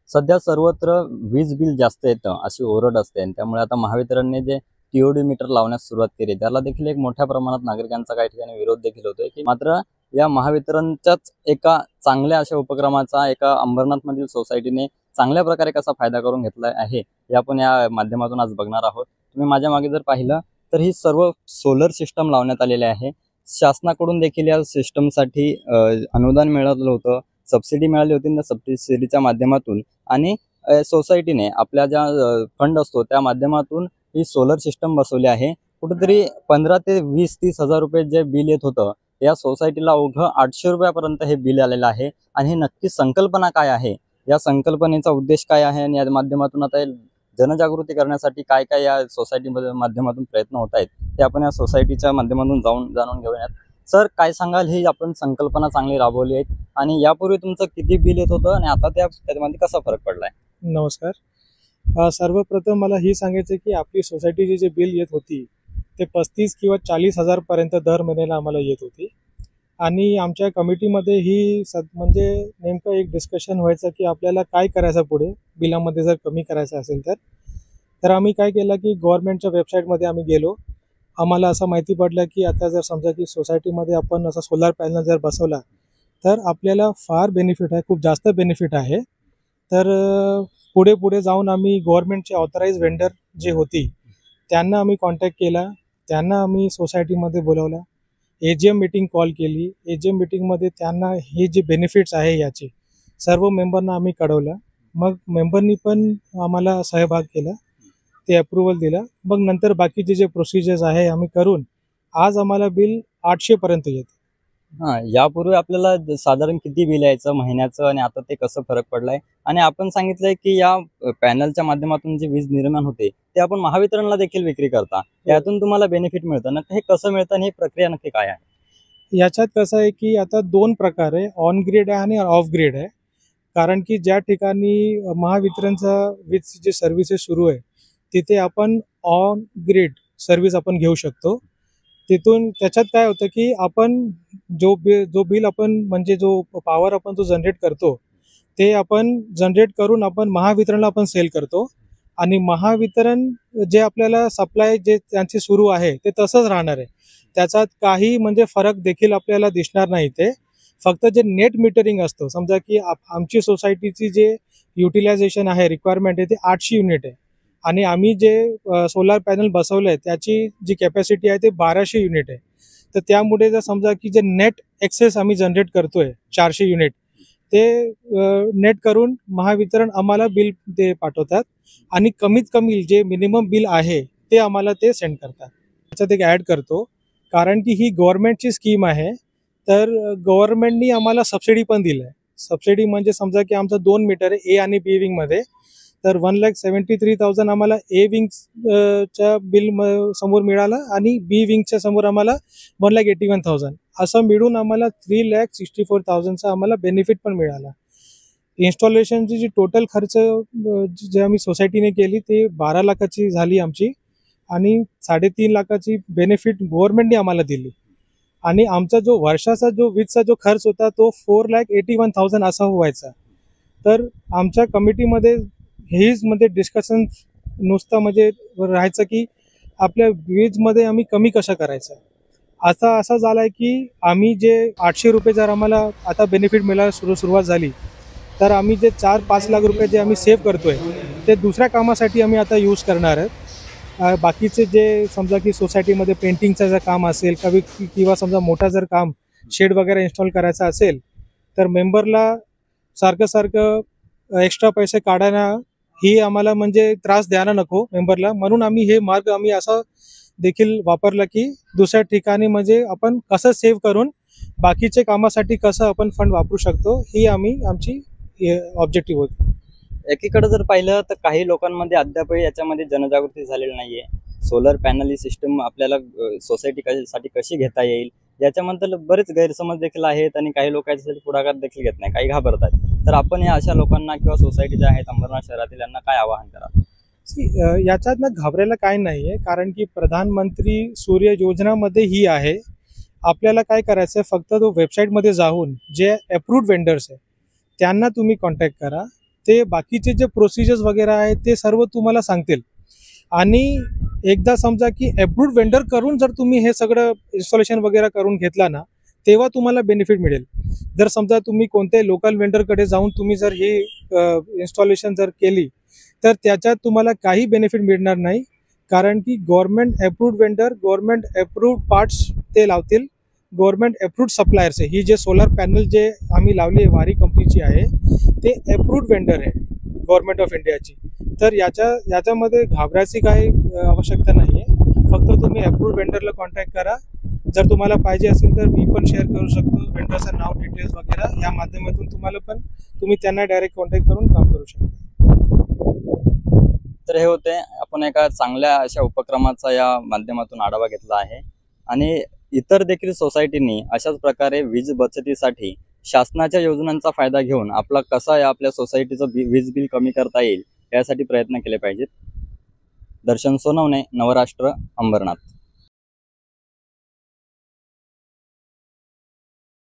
सध्या सर्वत्र वीज बिल जास्त येतं अशी ओरड असते आणि त्यामुळे आता महावितरणने जे टीओडी मीटर लावण्यास सुरुवात केली त्याला देखील एक मोठ्या प्रमाणात नागरिकांचा काही ठिकाणी विरोध देखील होतोय की मात्र या महावितरणच्याच एका चांगल्या अशा उपक्रमाचा एका अंबरनाथमधील सोसायटीने चांगल्या प्रकारे कसा फायदा करून घेतला आहे हे आपण या माध्यमातून आज बघणार आहोत। तुम्ही माझ्या मागे जर पाहिलं तर ही सर्व सोलर सिस्टम लावण्यात आलेले आहे। शासनाकडून देखील या सिस्टमसाठी अनुदान मिळालं होतं, सबसिडी मिळाली होती। त्या सबसिडीच्या माध्यमातून आणि सोसायटीने आपल्या ज्या फंड असतो त्या माध्यमातून ही सोलर सिस्टम बसवली आहे। कुठेतरी 15 ते 20-30 हजार रुपये जे बिल येत होतं या सोसायटीला अवघं 800 रुपयापर्यंत हे बिल आलेलं आहे। आणि ही नक्की संकल्पना काय आहे, या संकल्पनेचा उद्देश काय आहे आणि या माध्यमातून आता जनजागृती करण्यासाठी काय काय या सोसायटीमध्ये माध्यमातून प्रयत्न होत आहेत ते आपण या सोसायटीच्या माध्यमातून जाणून घेऊयात। सर, काय सांगाल, ही आपण संकल्पना चांगली राबवली आहे आणि यापूर्वी तुमचं किती बिल येत होतं आणि आता त्यामध्ये कसा फरक पडलाय? नमस्कार। सर्वप्रथम मला ही सांगायचं की आपली सोसायटीची जे बिल येत होती ते 35 किंवा 40 हजार पर्यंत दर महिन्याला आम्हाला येत होती। आणि आमच्या कमिटीमध्ये ही म्हणजे नेमकं एक डिस्कशन व्हायचं की आपल्याला काय करायचं पुढे बिलामध्ये जर कमी करायचं असेल तर आम्ही काय केलं की गव्हर्नमेंटच्या वेबसाईटमध्ये आम्ही गेलो। आम्हाला असं माहिती पडलं की आता जर समजा की सोसायटीमध्ये आपण असा सोलर पॅनल जर बसवला तर आपल्याला फार बेनिफिट आहे, खूप जास्त बेनिफिट आहे। तर पुढे जाऊन आम्ही गव्हर्नमेंटचे ऑथराइज वेंडर जे होती त्यांना आम्ही कॉन्टॅक्ट केला, त्यांना आम्ही सोसायटीमध्ये बोलवलं, AGM मीटिंग कॉल केली। AGM मीटिंगमध्ये त्यांना हे जे बेनिफिट्स आहे याचे सर्व मेंबरना आम्ही कळवलं। मग मेंबरनी पण आम्हाला सहभाग केला, ते अप्रूव्हल दिलं। मग नंतर बाकीचे जे प्रोसिजर्स आहे आम्ही करून आज आम्हाला बिल 800 पर्यंत येतं। यापूर्वी आपल्याला साधारण किती बिल यायचं महिन्याचं आणि आता ते कसं फरक पडलाय? आणि आपण सांगितलंय की या पॅनलच्या माध्यमातून जी वीज निर्माण होते ते आपण महावितरणला देखील विक्री करता, त्यातून तुम्हाला बेनिफिट मिळतं ना? हे कसं मिळतं आणि ही प्रक्रिया नक्की काय आहे? याच्यात कसं आहे की आता 2 प्रकार आहे, ऑन ग्रिड आहे आणि ऑफ ग्रिड आहे। कारण की ज्या ठिकाणी महावितरणचा वीज जे सर्व्हिसेस सुरू आहे तिथे आपण ऑन ग्रिड सर्व्हिस आपण घेऊ शकतो। तिथून त्याच्यात काय होतं की आपण जो बिल आपण म्हणजे जो पॉवर आपण जो जनरेट करतो ते आपण जनरेट करून आपण महावितरणला आपण सेल करतो। आणि महावितरण जे आपल्याला सप्लाय जे त्यांची सुरू आहे ते तसंच राहणार आहे, त्याच्यात काही म्हणजे फरक देखील आपल्याला दिसणार नाही। ते फक्त जे नेट मीटरिंग असतं, समजा की आमची सोसायटीची जे युटिलायझेशन आहे रिक्वायरमेंट आहे ते 800 युनिट आहे आणि आम्ही जे सोलार पॅनल बसवलं आहे त्याची जी कॅपॅसिटी आहे ते 1200 युनिट आहे। तर त्यामुळे जर समजा की जे नेट एक्सेस आम्ही जनरेट करतोय 400 युनिट ते नेट करून महावितरण आम्हाला बिल ते पाठवतात आणि कमीत कमी जे मिनिमम बिल आहे ते आम्हाला ते सेंड करतात। त्याच्यात एक ॲड करतो, कारण की ही गव्हर्नमेंटची स्कीम आहे तर गव्हर्नमेंटनी आम्हाला सबसिडी पण दिलं आहे। सबसिडी म्हणजे समजा की आमचं 2 मीटर आहे ए आणि बी विंगमध्ये, तर 1,73,000 आम्हाला ए विंगच्या बिल समोर मिळालं आणि बी विंगच्या समोर आम्हाला 1,81,000 असं मिळून आम्हाला 3,64,000चा आम्हाला बेनिफिट पण मिळाला। इन्स्टॉलेशनची जी टोटल खर्च जे आम्ही सोसायटीने केली ते 12 लाखाची झाली आमची आणि 3.5 लाखाची बेनिफिट गव्हर्नमेंटने आम्हाला दिली। आणि आमचा जो वर्षाचा जो वीजचा जो खर्च होता तो 4,81,000 असा व्हायचा। तर आमच्या कमिटीमध्ये हेच म्हणजे डिस्कशन नुसतं म्हणजे राहायचं की आपल्या वीजमध्ये आम्ही कमी कसं करायचं। असं झालंय की आम्ही जे 800 रुपये जर आम्हाला आता बेनिफिट मिळायला सुरुवात झाली तर आम्ही जे 4-5 लाख रुपये जे आम्ही सेव्ह करतोय ते दुसऱ्या कामासाठी आम्ही आता यूज करणार आहेत। बाकीचे जे समजा की सोसायटीमध्ये पेंटिंगचं जर काम असेल किंवा समजा मोठा जर काम शेड वगैरे इन्स्टॉल करायचा असेल तर मेंबरला सारखं एक्स्ट्रा पैसे काढायला ही आम्हाला म्हणजे त्रास द्यायला नको मेंबरला, म्हणून आम्ही हे मार्ग आम्ही असा देखील वापरला की दुसऱ्या ठिकाणी म्हणजे आपण कसं सेव्ह करून बाकीचे कामासाठी कसं आपण फंड वापरू शकतो ही आमची ऑब्जेक्टिव्ह होती। एकीकडे जर पाहिलं तर काही लोकांमध्ये अद्यापही याच्यामध्ये जनजागृती झालेली नाहीये। सोलर पॅनल ही सिस्टम आपल्याला सोसायटीसाठी कशी घेता येईल याच्याबद्दल बरेच गैरसमज देखील आहेत आणि काही लोक याच्यासाठी पुढाकार देखील घेत नाही, काही घाबरतात। तर आपण या अशा लोकांना किंवा सोसायटी ज्या आहेत अंबरनाथ शहरातील यांना काय आवाहन करा? याच्यात ना घाबरायला काय नाही आहे, कारण की प्रधानमंत्री सूर्य योजनामध्ये ही आहे। आपल्याला काय करायचं आहे, फक्त तो वेबसाईटमध्ये जाऊन जे अप्रूव्ड वेंडर्स आहे त्यांना तुम्ही कॉन्टॅक्ट करा, ते बाकीचे जे प्रोसिजर्स वगैरे आहे ते सर्व तुम्हाला सांगतील. आणि एकदा समजा की अप्रूव्ड वेंडर करून जर तुम्ही हे सगळं इन्स्टॉलेशन वगैरे करून घेतला ना, तेव्हा तुम्हाला बेनिफिट मिळेल. जर समजा तुम्ही कोणत्याही लोकल वेंडरकडे जाऊन तुम्ही जर ही इन्स्टॉलेशन जर केली तर त्याच्यात तुम्हाला काही बेनिफिट मिळणार नाही. कारण की government approved vendor, government approved parts ते लावतील. गव्हर्नमेंट अप्रूव्ड सप्लायर्स आहे. ही जे सोलर पॅनल जे आम्ही लावली आहे वारी कंपनीची आहे, ते अप्रूव्ड वेंडर आहे गव्हर्नमेंट ऑफ इंडियाची. तर याच्यामध्ये घाबरायची काही आवश्यकता नाही आहे. फक्त तुम्ही अप्रूव्ड वेंडरला कॉन्टॅक्ट करा. जर तुम्हाला पाहिजे असेल तर मी पण शेअर करू शकतो वेंडरचं नाव, डिटेल्स वगैरे. या माध्यमातून तुम्ही त्यांना डायरेक्ट कॉन्टॅक्ट करून काम करू शकता. तर हे होते आपण एका चांगल्या अशा उपक्रमाचा या माध्यमातून आढावा घेतला आहे. आणि इतर देखील सोसायटींनी अशाच प्रकारे वीज बचतीसाठी शासनाच्या योजनांचा फायदा घेऊन आपला कसा या आपल्या सोसायटीचं वीज बिल कमी करता येईल यासाठी प्रयत्न केले पाहिजेत. दर्शन सोनवणे, नवराष्ट्र, अंबरनाथ.